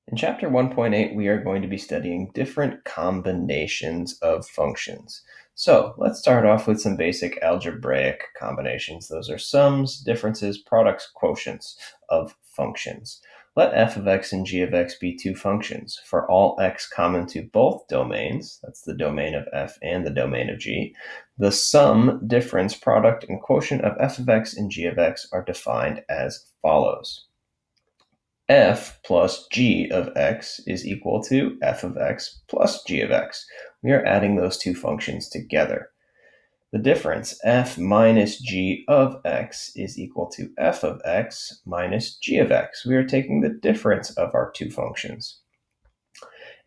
In chapter 1.8, we are going to be studying different combinations of functions. So let's start off with some basic algebraic combinations. Those are sums, differences, products, quotients of functions. Let f of x and g of x be two functions. For all x common to both domains, that's the domain of f and the domain of g, the sum, difference, product, and quotient of f of x and g of x are defined as follows. F plus g of x is equal to f of x plus g of x. We are adding those two functions together. The difference, f minus g of x, is equal to f of x minus g of x. We are taking the difference of our two functions.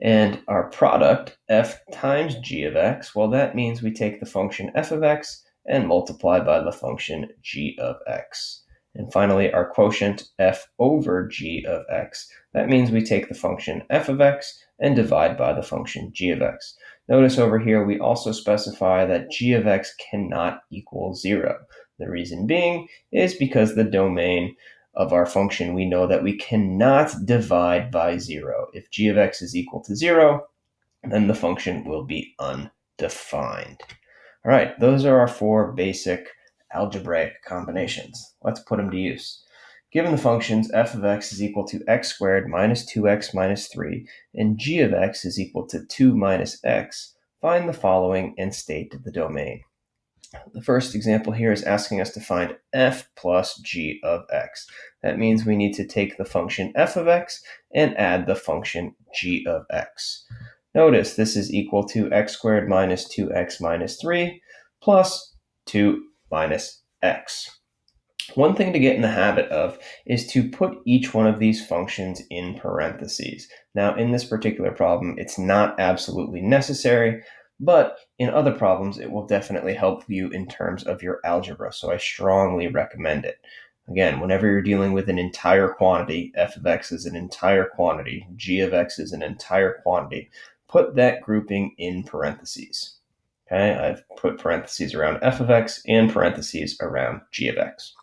And our product, f times g of x, well, that means we take the function f of x and multiply by the function g of x. And finally, our quotient, f over g of x, that means we take the function f of x and divide by the function g of x. Notice over here, we also specify that g of x cannot equal 0. The reason being is because the domain of our function, we know that we cannot divide by 0. If g of x is equal to 0, then the function will be undefined. All right, those are our four basic algebraic combinations. Let's put them to use. Given the functions f of x is equal to x squared minus 2x minus 3 and g of x is equal to 2 minus x, find the following and state the domain. The first example here is asking us to find f plus g of x. That means we need to take the function f of x and add the function g of x. Notice this is equal to x squared minus 2x minus 3 plus 2 minus x. One thing to get in the habit of is to put each one of these functions in parentheses. Now, in this particular problem, it's not absolutely necessary, but in other problems, it will definitely help you in terms of your algebra, so I strongly recommend it. Again, whenever you're dealing with an entire quantity, f of x is an entire quantity, g of x is an entire quantity, put that grouping in parentheses. Okay, I've put parentheses around f of x and parentheses around g of x.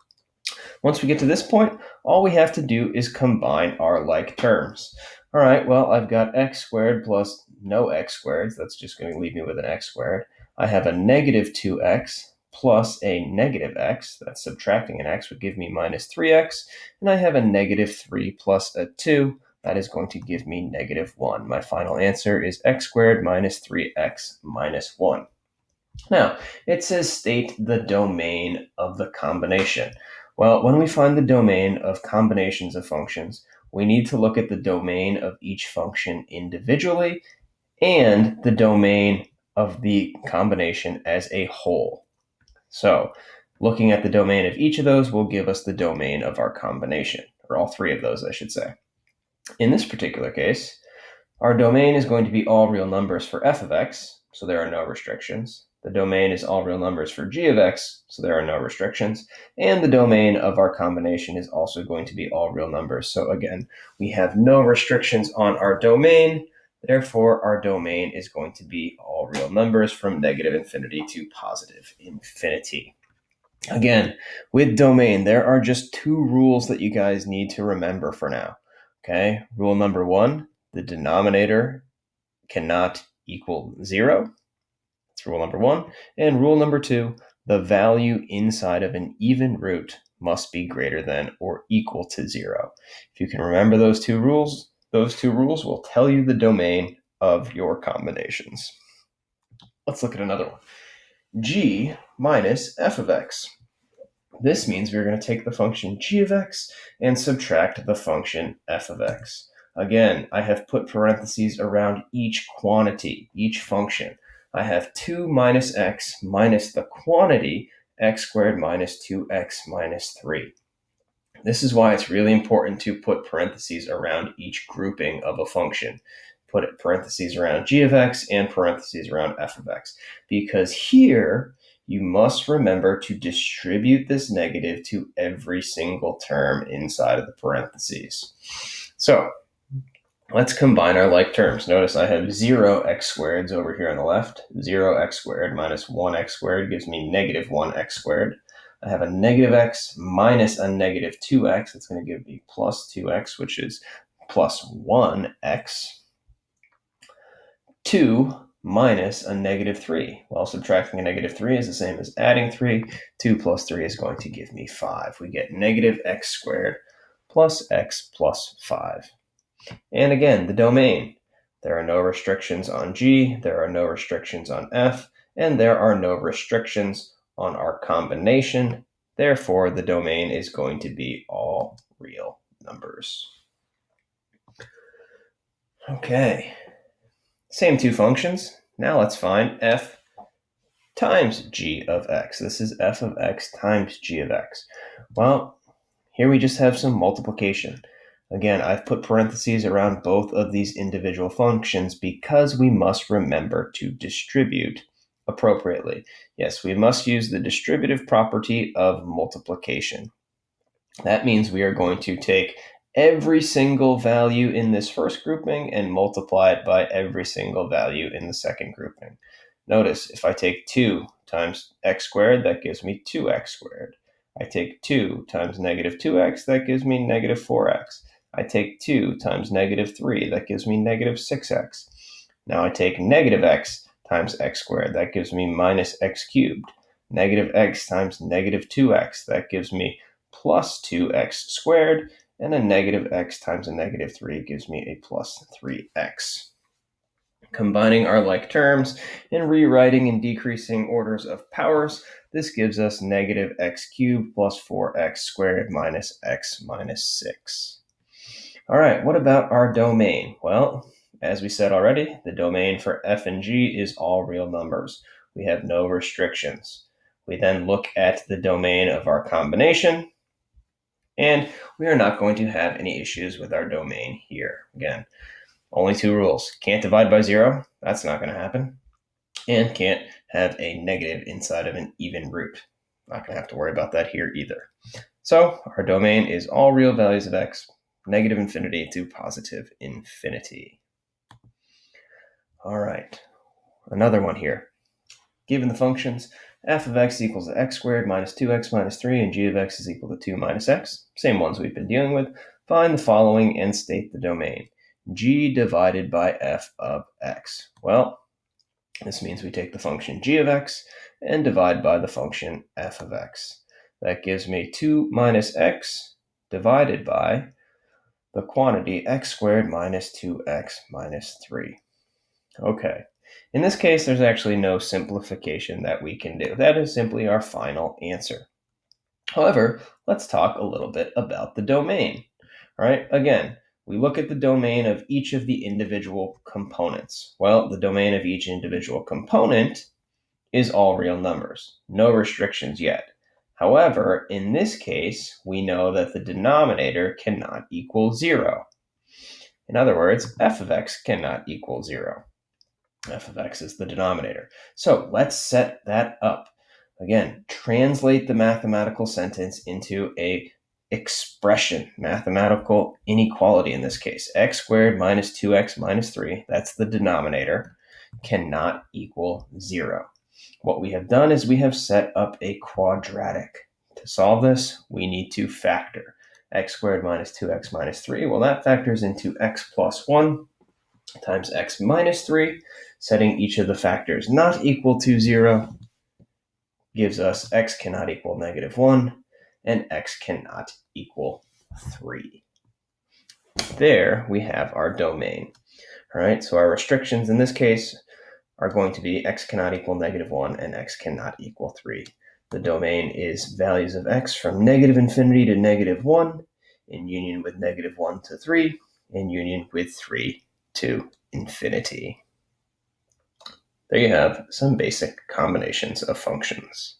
Once we get to this point, all we have to do is combine our like terms. All right, well, I've got x squared plus no x squared. That's just going to leave me with an x squared. I have a negative 2x plus a negative x. That's subtracting an x would give me minus 3x. And I have a negative 3 plus a 2. That is going to give me negative 1. My final answer is x squared minus 3x minus 1. Now, it says state the domain of the combination. Well, when we find the domain of combinations of functions, we need to look at the domain of each function individually and the domain of the combination as a whole. So, looking at the domain of each of those will give us the domain of our combination, or all three of those, I should say. In this particular case, our domain is going to be all real numbers for f of x, so there are no restrictions. The domain is all real numbers for g of x, so there are no restrictions. And the domain of our combination is also going to be all real numbers. So again, we have no restrictions on our domain. Therefore, our domain is going to be all real numbers from negative infinity to positive infinity. Again, with domain, there are just two rules that you guys need to remember for now. Okay, rule number one, the denominator cannot equal 0. That's rule number one. And rule number two, the value inside of an even root must be greater than or equal to 0. If you can remember those two rules will tell you the domain of your combinations. Let's look at another one. G minus f of x. This means we're going to take the function g of x and subtract the function f of x. Again, I have put parentheses around each quantity, each function. I have 2 minus x minus the quantity x squared minus 2x minus 3. This is why it's really important to put parentheses around each grouping of a function. Put parentheses around g of x and parentheses around f of x. Because here, you must remember to distribute this negative to every single term inside of the parentheses. So, let's combine our like terms. Notice I have 0x squareds over here on the left. 0x squared minus 1x squared gives me negative 1x squared. I have a negative x minus a negative 2x. That's going to give me plus 2x, which is plus 1x, 2 minus a negative 3. Well, subtracting a negative 3 is the same as adding 3. 2 plus 3 is going to give me 5. We get negative x squared plus x plus 5. And again, the domain. There are no restrictions on g, there are no restrictions on f, and there are no restrictions on our combination. Therefore, the domain is going to be all real numbers. Okay, same two functions. Now let's find f times g of x. This is f of x times g of x. Well, here we just have some multiplication. Again, I've put parentheses around both of these individual functions because we must remember to distribute appropriately. Yes, we must use the distributive property of multiplication. That means we are going to take every single value in this first grouping and multiply it by every single value in the second grouping. Notice, if I take 2 times x squared, that gives me 2x squared. I take 2 times negative 2x, that gives me negative 4x. I take 2 times negative 3, that gives me negative 6x. Now I take negative x times x squared, that gives me minus x cubed. Negative x times negative 2x, that gives me plus 2x squared, and a negative x times a negative 3 gives me a plus 3x. Combining our like terms and rewriting in decreasing orders of powers, this gives us negative x cubed plus 4x squared minus x minus 6. All right, what about our domain? Well, as we said already, the domain for f and g is all real numbers. We have no restrictions. We then look at the domain of our combination, and we are not going to have any issues with our domain here. Again, only two rules. Can't divide by 0. That's not going to happen. And can't have a negative inside of an even root. Not going to have to worry about that here either. So our domain is all real values of x, negative infinity to positive infinity. All right, another one here. Given the functions f of x equals x squared minus 2x minus 3 and g of x is equal to 2 minus x, same ones we've been dealing with, find the following and state the domain. G divided by f of x. Well, this means we take the function g of x and divide by the function f of x. That gives me 2 minus x divided by the quantity x squared minus 2x minus 3. Okay, in this case, there's actually no simplification that we can do. That is simply our final answer. However, let's talk a little bit about the domain. All right, again, we look at the domain of each of the individual components. Well, the domain of each individual component is all real numbers. No restrictions yet. However, in this case, we know that the denominator cannot equal 0. In other words, f of x cannot equal 0. F of x is the denominator. So let's set that up. Again, translate the mathematical sentence into a expression, mathematical inequality in this case. X squared minus 2x minus 3, that's the denominator, cannot equal 0. What we have done is we have set up a quadratic. To solve this, we need to factor. X squared minus 2x minus 3, well, that factors into x plus 1 times x minus 3, setting each of the factors not equal to 0 gives us x cannot equal negative 1 and x cannot equal 3. There we have our domain. All right, so our restrictions in this case are going to be x cannot equal negative 1 and x cannot equal 3. The domain is values of x from negative infinity to negative 1 in union with negative 1 to 3 in union with 3 to infinity. There you have some basic combinations of functions.